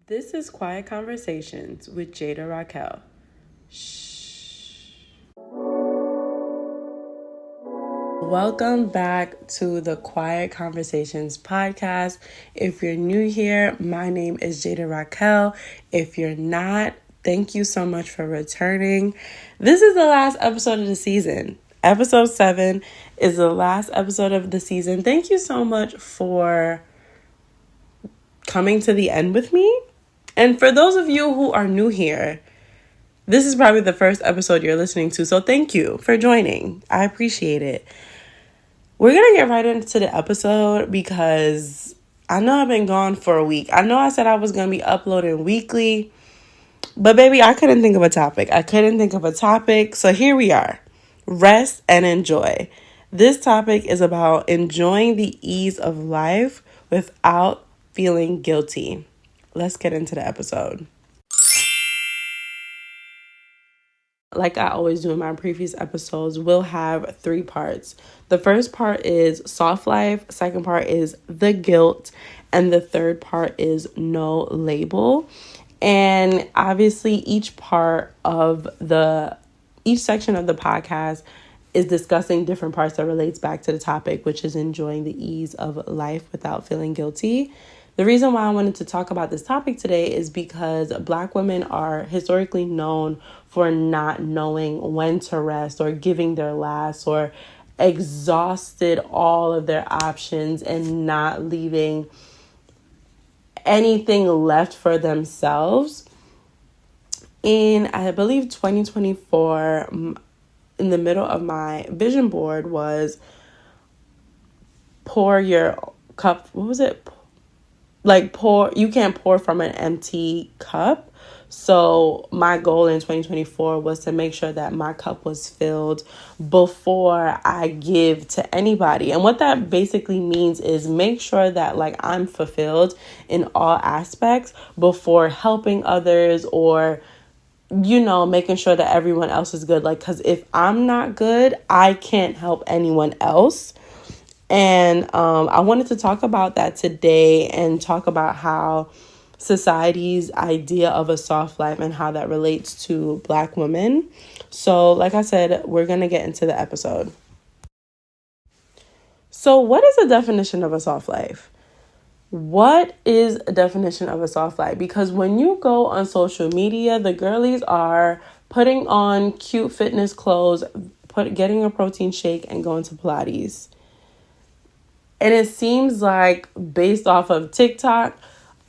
This is Quiet Conversations with Jada Raquel. Shh. Welcome back to the Quiet Conversations podcast. If you're new here, my name is Jada Raquel. If you're not, thank you so much for returning. This is the last episode of the season. Episode 7 is the last episode of the season. Thank you so much for coming to the end with me. And for those of you who are new here, this is probably the first episode you're listening to. So thank you for joining. I appreciate it. We're going to get right into the episode because I know I've been gone for a week. I know I said I was going to be uploading weekly, but baby, I couldn't think of a topic. So here we are. Rest and enjoy. This topic is about enjoying the ease of life without feeling guilty. Let's get into the episode. Like I always do in my previous episodes, we'll have 3 parts. The first part is soft life, second part is the guilt, and the third part is no label. And obviously each section of the podcast is discussing different parts that relates back to the topic, which is enjoying the ease of life without feeling guilty. The reason why I wanted to talk about this topic today is because Black women are historically known for not knowing when to rest or giving their last or exhausted all of their options and not leaving anything left for themselves. In, I believe, 2024, in the middle of my vision board was pour your cup. What was it? You can't pour from an empty cup. So my goal in 2024 was to make sure that my cup was filled before I give to anybody. And what that basically means is make sure that I'm fulfilled in all aspects before helping others or, making sure that everyone else is good. Because if I'm not good, I can't help anyone else. And I wanted to talk about that today and talk about how society's idea of a soft life and how that relates to Black women. So, like I said, we're going to get into the episode. So, what is the definition of a soft life? What is a definition of a soft life? Because when you go on social media, the girlies are putting on cute fitness clothes, getting a protein shake and going to Pilates. And it seems like based off of TikTok,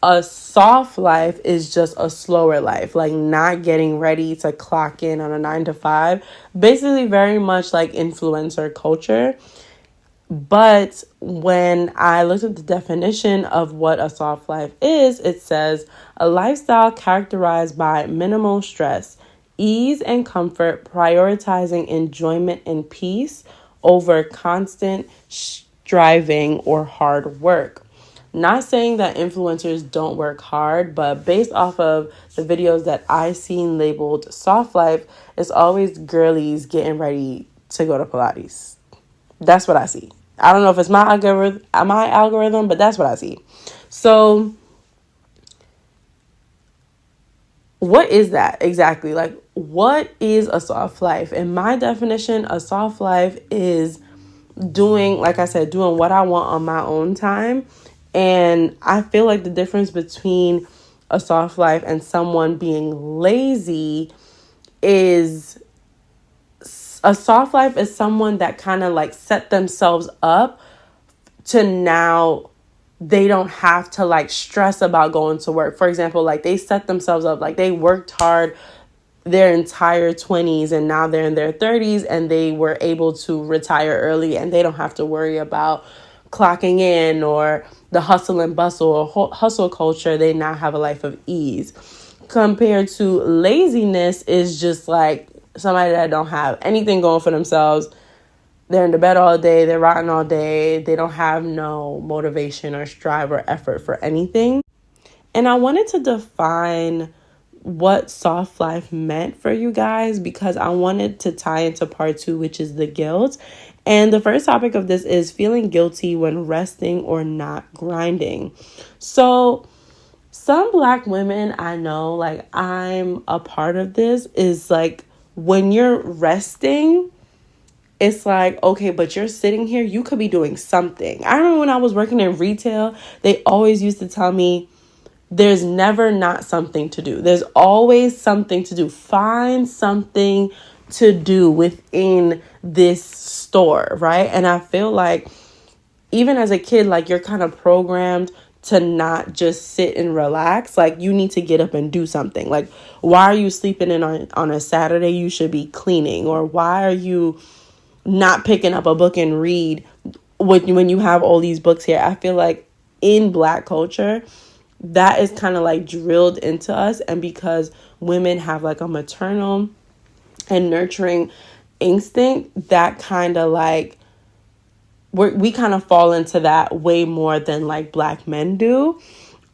a soft life is just a slower life, not getting ready to clock in on a 9 to 5, basically very much like influencer culture. But when I looked at the definition of what a soft life is, it says a lifestyle characterized by minimal stress, ease and comfort, prioritizing enjoyment and peace over constant striving or hard work. Not saying that influencers don't work hard, but based off of the videos that I've seen labeled soft life, it's always girlies getting ready to go to Pilates. That's what I see. I don't know if it's my algorithm, but that's what I see. So what is that exactly? What is a soft life? In my definition, a soft life is doing what I want on my own time. And I feel like the difference between a soft life and someone being lazy is a soft life is someone that kind of set themselves up to now they don't have to stress about going to work. For example, they set themselves up, they worked hard their entire 20s and now they're in their 30s and they were able to retire early and they don't have to worry about clocking in or the hustle and bustle or hustle culture. They now have a life of ease. Compared to laziness is just somebody that don't have anything going for themselves. They're in the bed all day, they're rotting all day, they don't have no motivation or strive or effort for anything. And I wanted to define what soft life meant for you guys because I wanted to tie into part 2, which is the guilt. And the first topic of this is feeling guilty when resting or not grinding. So some Black women I know, like I'm a part of this, is like when you're resting, it's like, okay, but you're sitting here, you could be doing something. I remember when I was working in retail, they always used to tell me, there's never not something to do. There's always something to do. Find something to do within this store, right? And I feel like even as a kid, like you're kind of programmed to not just sit and relax. Like you need to get up and do something. Like, why are you sleeping in on a Saturday? You should be cleaning. Or why are you not picking up a book and read when you have all these books here? I feel like in Black culture, that is kind of like drilled into us. And because women have like a maternal and nurturing instinct, that kind of like we kind of fall into that way more than like Black men do.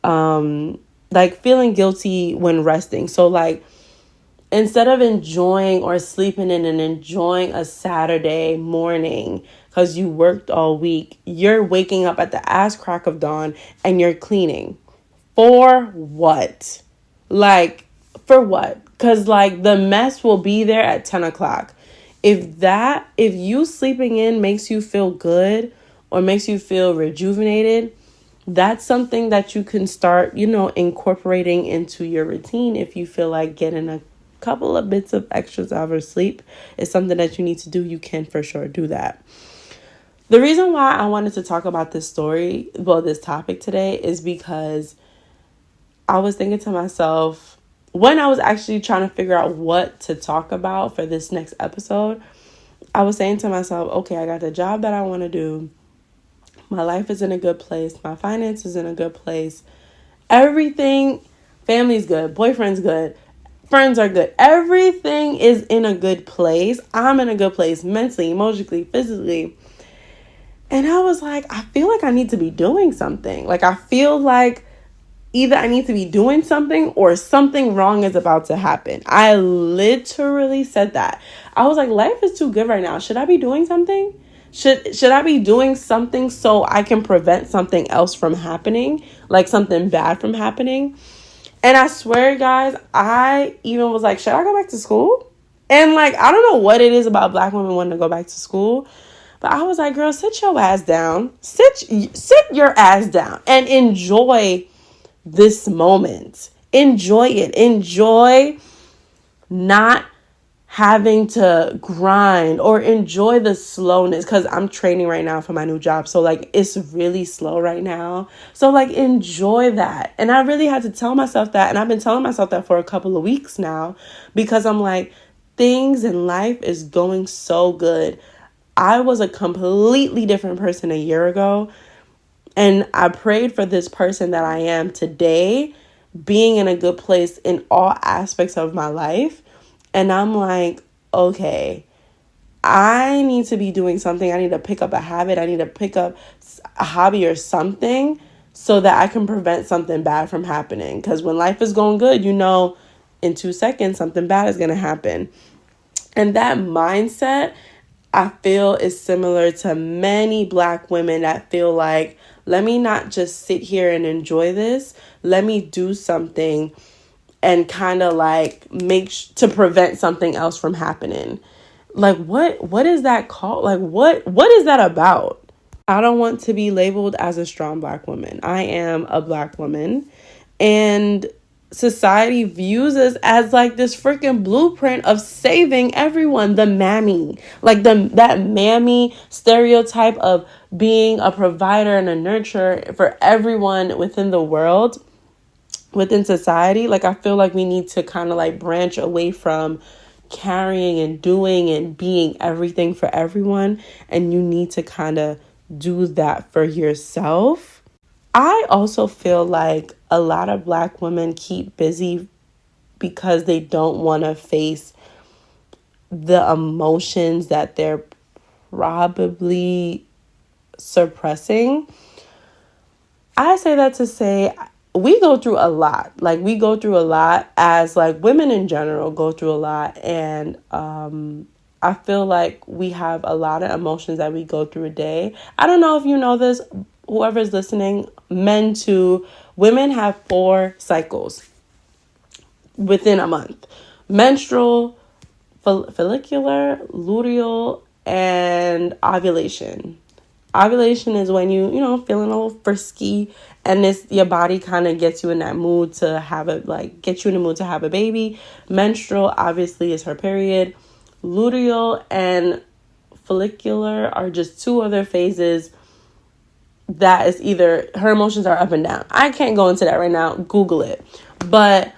Like feeling guilty when resting. So like instead of enjoying or sleeping in and enjoying a Saturday morning because you worked all week, you're waking up at the ass crack of dawn and you're cleaning. For what? Like, for what? Because, like, the mess will be there at 10 o'clock. If you sleeping in makes you feel good or makes you feel rejuvenated, that's something that you can start, incorporating into your routine. If you feel like getting a couple of bits of extra hours sleep is something that you need to do, you can for sure do that. The reason why I wanted to talk about this topic today is because I was thinking to myself, when I was actually trying to figure out what to talk about for this next episode, I was saying to myself, okay, I got the job that I want to do. My life is in a good place. My finances in a good place. Everything, family's good. Boyfriend's good. Friends are good. Everything is in a good place. I'm in a good place mentally, emotionally, physically. And I was like, I feel like I need to be doing something. Like, I feel like either I need to be doing something or something wrong is about to happen. I literally said that. I was like, life is too good right now. Should I be doing something? Should I be doing something so I can prevent something else from happening? Like something bad from happening? And I swear, guys, I even was like, should I go back to school? And like, I don't know what it is about Black women wanting to go back to school. But I was like, girl, sit your ass down. Sit your ass down and enjoy this moment. Enjoy it. Enjoy not having to grind or enjoy the slowness, because I'm training right now for my new job. So like it's really slow right now. So like enjoy that. And I really had to tell myself that. And I've been telling myself that for a couple of weeks now, because I'm like, things in life is going so good. I was a completely different person a year ago. And I prayed for this person that I am today being in a good place in all aspects of my life. And I'm like, okay, I need to be doing something. I need to pick up a habit. I need to pick up a hobby or something so that I can prevent something bad from happening. Because when life is going good, in 2 seconds, something bad is going to happen. And that mindset, I feel, is similar to many Black women that feel like, let me not just sit here and enjoy this. Let me do something and kind of like to prevent something else from happening. Like what is that called? Like what is that about? I don't want to be labeled as a strong Black woman. I am a Black woman, and society views us as like this freaking blueprint of saving everyone, the mammy, like that mammy stereotype of being a provider and a nurturer for everyone within the world, within society. Like I feel like we need to kind of like branch away from carrying and doing and being everything for everyone, and you need to kind of do that for yourself. I also feel like a lot of Black women keep busy because they don't want to face the emotions that they're probably suppressing. I say that to say we go through a lot. Like we go through a lot as like women in general go through a lot. And I feel like we have a lot of emotions that we go through a day. I don't know if you know this, whoever's listening, men too, Women have 4 cycles within a month: menstrual, follicular, luteal, and ovulation. Ovulation is when feeling a little frisky, and your body kind of gets you in that mood to have get you in the mood to have a baby. Menstrual obviously is her period. Luteal and follicular are just 2 other phases that is either her emotions are up and down. I can't go into that right now. Google it. But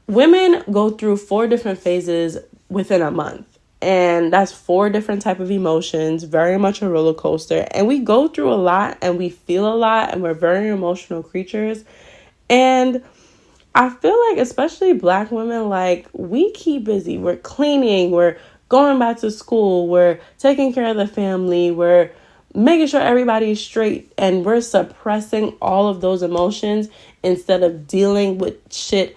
women go through 4 different phases within a month. And that's 4 different type of emotions, very much a roller coaster. And we go through a lot and we feel a lot, and we're very emotional creatures. And I feel like especially Black women, like, we keep busy. We're cleaning, we're going back to school, we're taking care of the family, we're making sure everybody's straight, and we're suppressing all of those emotions instead of dealing with shit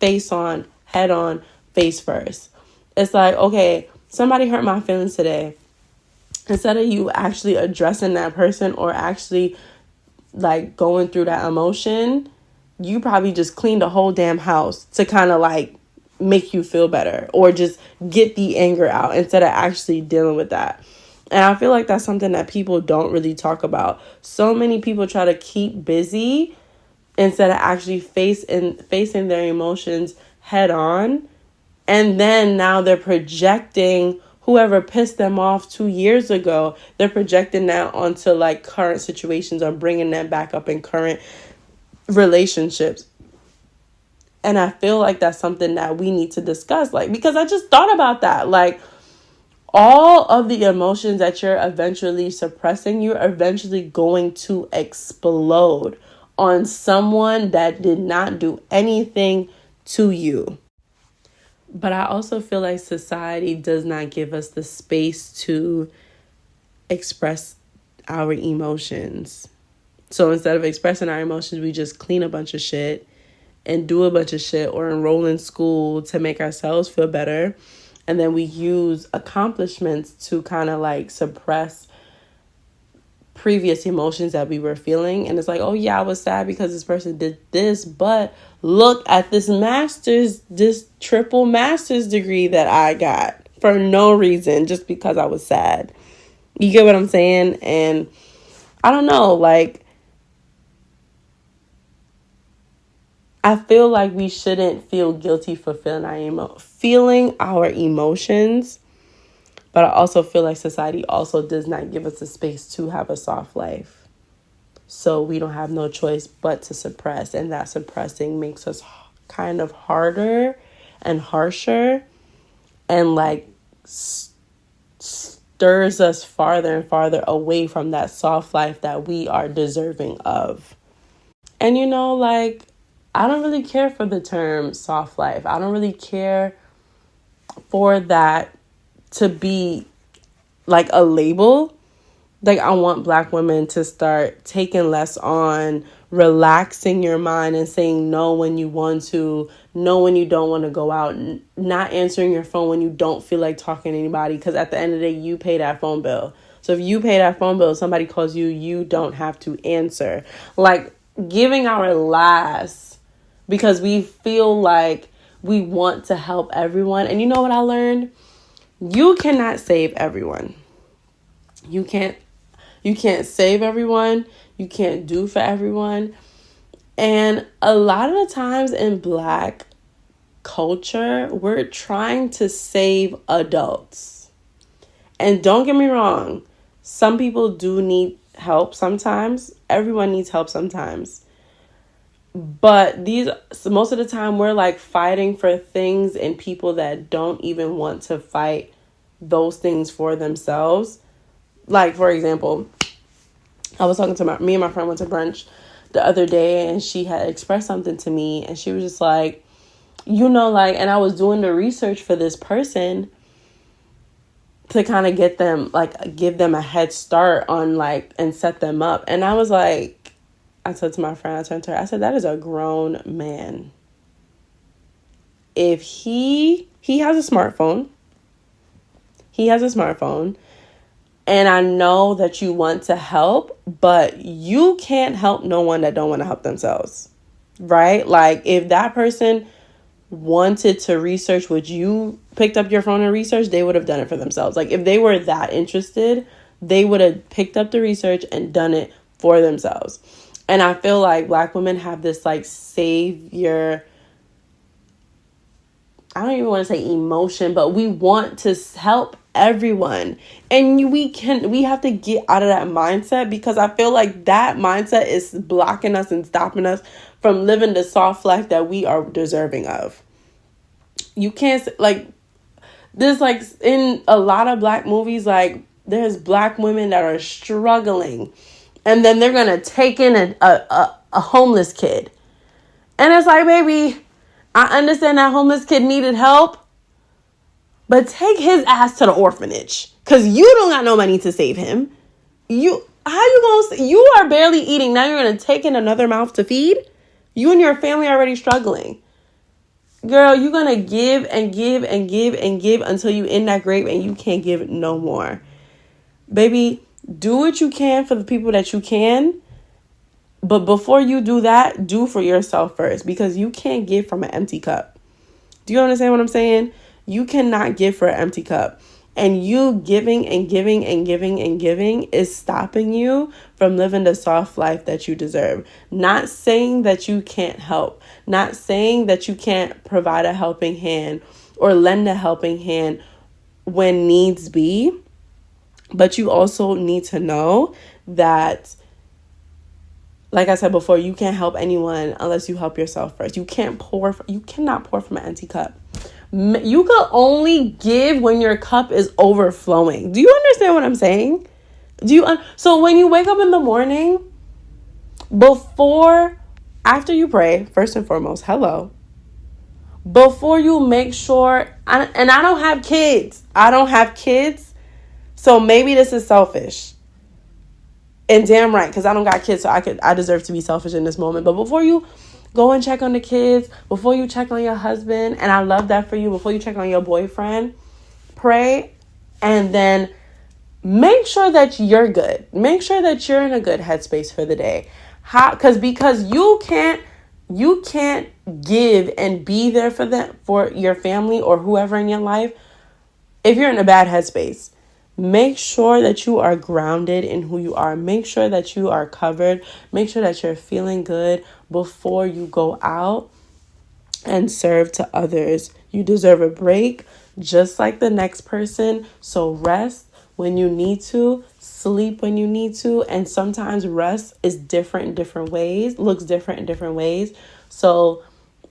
face on, head on, face first. It's like, okay, somebody hurt my feelings today. Instead of you actually addressing that person or actually like going through that emotion, you probably just cleaned the whole damn house to kind of like make you feel better or just get the anger out instead of actually dealing with that. And I feel like that's something that people don't really talk about. So many people try to keep busy instead of actually facing their emotions head on. And then now they're projecting whoever pissed them off 2 years ago. They're projecting that onto like current situations or bringing them back up in current relationships. And I feel like that's something that we need to discuss. Like, because I just thought about that. Like, all of the emotions that you're eventually suppressing, you're eventually going to explode on someone that did not do anything to you. But I also feel like society does not give us the space to express our emotions. So instead of expressing our emotions, we just clean a bunch of shit and do a bunch of shit or enroll in school to make ourselves feel better. And then we use accomplishments to kind of like suppress previous emotions that we were feeling. And it's like, oh yeah, I was sad because this person did this, but look at this triple master's degree that I got for no reason, just because I was sad. You get what I'm saying? And I don't know, like, I feel like we shouldn't feel guilty for feeling our emotions. But I also feel like society also does not give us the space to have a soft life. So we don't have no choice but to suppress. And that suppressing makes us kind of harder and harsher. And like stirs us farther and farther away from that soft life that we are deserving of. And like, I don't really care for the term soft life. I don't really care for that to be like a label. Like, I want Black women to start taking less on relaxing your mind and saying no when you want to, no when you don't want to go out, not answering your phone when you don't feel like talking to anybody, because at the end of the day, you pay that phone bill. So if you pay that phone bill, somebody calls you, you don't have to answer. Like, giving our last because we feel like we want to help everyone. And you know what I learned? You cannot save everyone. You can't save everyone. You can't do for everyone. And a lot of the times in Black culture, we're trying to save adults. And don't get me wrong, some people do need help sometimes. Everyone needs help sometimes. But most of the time we're like fighting for things and people that don't even want to fight those things for themselves. Like, for example, I was talking to me and my friend went to brunch the other day, and she had expressed something to me, and she was just like, and I was doing the research for this person to kind of get them, like, give them a head start on, like, and set them up. And I was like, I said to my friend, I turned to her, I said, that is a grown man. If he has a smartphone, And I know that you want to help, but you can't help no one that don't want to help themselves, right? Like if that person wanted to research what you picked up your phone and researched, they would have done it for themselves. Like if they were that interested, they would have picked up the research and done it for themselves. And I feel like Black women have this like savior, I don't even want to say emotion, but we want to help everyone. And we have to get out of that mindset, because I feel like that mindset is blocking us and stopping us from living the soft life that we are deserving of. You can't, like, there's like in a lot of Black movies, like there's Black women that are struggling, and then they're going to take in a homeless kid. And it's like, baby, I understand that homeless kid needed help, but take his ass to the orphanage, because you don't got no money to save him. You are barely eating. Now you're going to take in another mouth to feed? You and your family are already struggling. Girl, you're going to give and give and give and give until you in that grave and you can't give no more. Baby, do what you can for the people that you can. But before you do that, do for yourself first, because you can't give from an empty cup. Do you understand what I'm saying? You cannot give for an empty cup. And you giving and giving and giving and giving is stopping you from living the soft life that you deserve. Not saying that you can't help. Not saying that you can't provide a helping hand or lend a helping hand when needs be. But you also need to know that, like I said before, you can't help anyone unless you help yourself first. You cannot pour from an empty cup. You can only give when your cup is overflowing. Do you understand what I'm saying? So when you wake up in the morning, after you pray, first and foremost, hello. Before you make sure, and I don't have kids. So maybe this is selfish. And damn right, because I don't got kids, so I deserve to be selfish in this moment. But before you go and check on the kids, before you check on your husband, and I love that for you, before you check on your boyfriend, pray, and then make sure that you're good. Make sure that you're in a good headspace for the day. Because you can't give and be there for your family or whoever in your life if you're in a bad headspace. Make sure that you are grounded in who you are. Make sure that you are covered. Make sure that you're feeling good before you go out and serve to others. You deserve a break just like the next person. So rest when you need to, sleep when you need to. And sometimes rest is different in different ways, looks different in different ways. So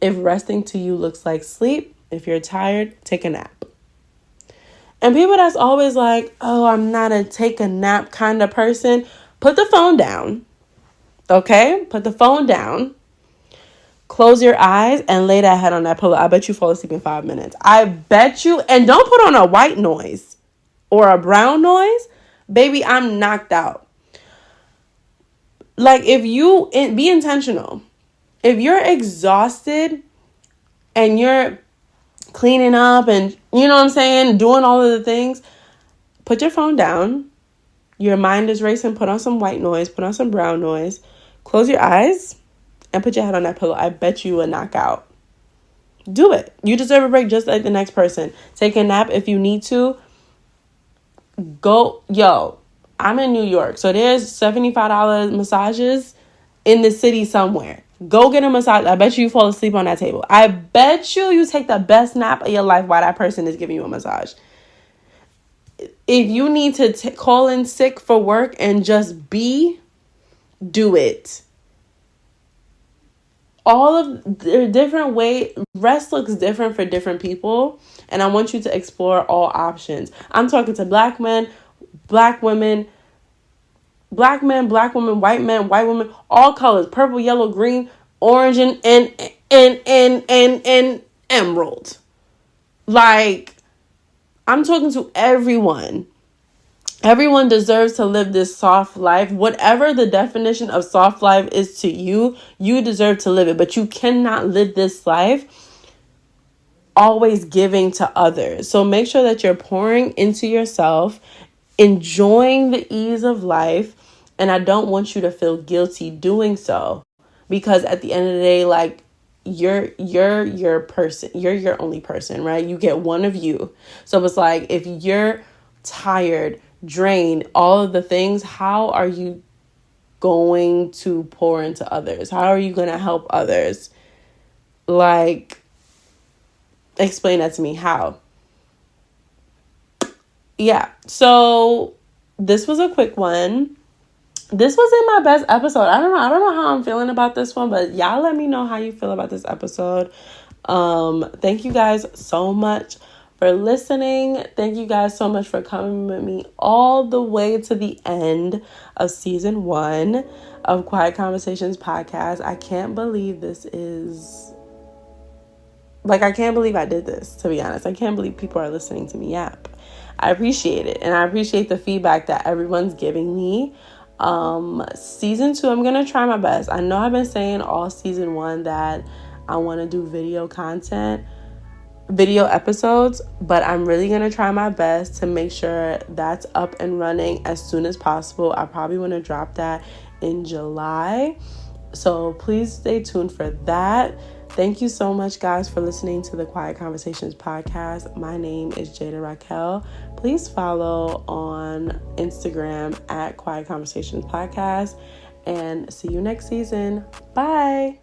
if resting to you looks like sleep, if you're tired, take a nap. And people that's always like, oh, I'm not a take a nap kind of person. Put the phone down. Okay? Put the phone down. Close your eyes and lay that head on that pillow. I bet you fall asleep in 5 minutes. I bet you. And don't put on a white noise or a brown noise. Baby, I'm knocked out. Like, be intentional. If you're exhausted and you're cleaning up and, you know what I'm saying, doing all of the things, put your phone down. Your mind is racing. Put on some white noise. Put on some brown noise. Close your eyes and put your head on that pillow. I bet you will knock out. Do it. You deserve a break just like the next person. Take a nap if you need to. I'm in New York, so there's $75 massages in the city somewhere. Go get a massage. I bet you fall asleep on that table. I bet you take the best nap of your life while that person is giving you a massage. If you need to call in sick for work and just do it. All of the different ways, rest looks different for different people. And I want you to explore all options. I'm talking to Black men, Black women, Black men, Black women, white men, white women, all colors, purple, yellow, green, orange, and emerald. Like, I'm talking to everyone. Everyone deserves to live this soft life. Whatever the definition of soft life is to you, you deserve to live it. But you cannot live this life always giving to others. So make sure that you're pouring into yourself enjoying the ease of life, and I don't want you to feel guilty doing so, because at the end of the day, like, you're your person, you're your only person, right? You get one of you. So it's like, if you're tired, drained, all of the things, how are you going to pour into others? How are you going to help others? Like, explain that to me. How? Yeah. So this was a quick one. This wasn't my best episode. I don't know how I'm feeling about this one, but y'all let me know how you feel about this episode. Thank you guys so much for listening. Thank you guys so much for coming with me all the way to the end of season 1 of Quiet Conversations podcast. I can't believe this is, like, I can't believe I did this, to be honest. I can't believe people are listening to me yap. I appreciate it, and I appreciate the feedback that everyone's giving me. Season 2, I'm gonna try my best. I know I've been saying all season 1 that I want to do video episodes, but I'm really gonna try my best to make sure that's up and running as soon as possible. I probably want to drop that in July, so please stay tuned for that. Thank you so much, guys, for listening to the Quiet Conversations podcast. My name is Jada Raquel. Please follow on Instagram at Quiet Conversations podcast, and see you next season. Bye.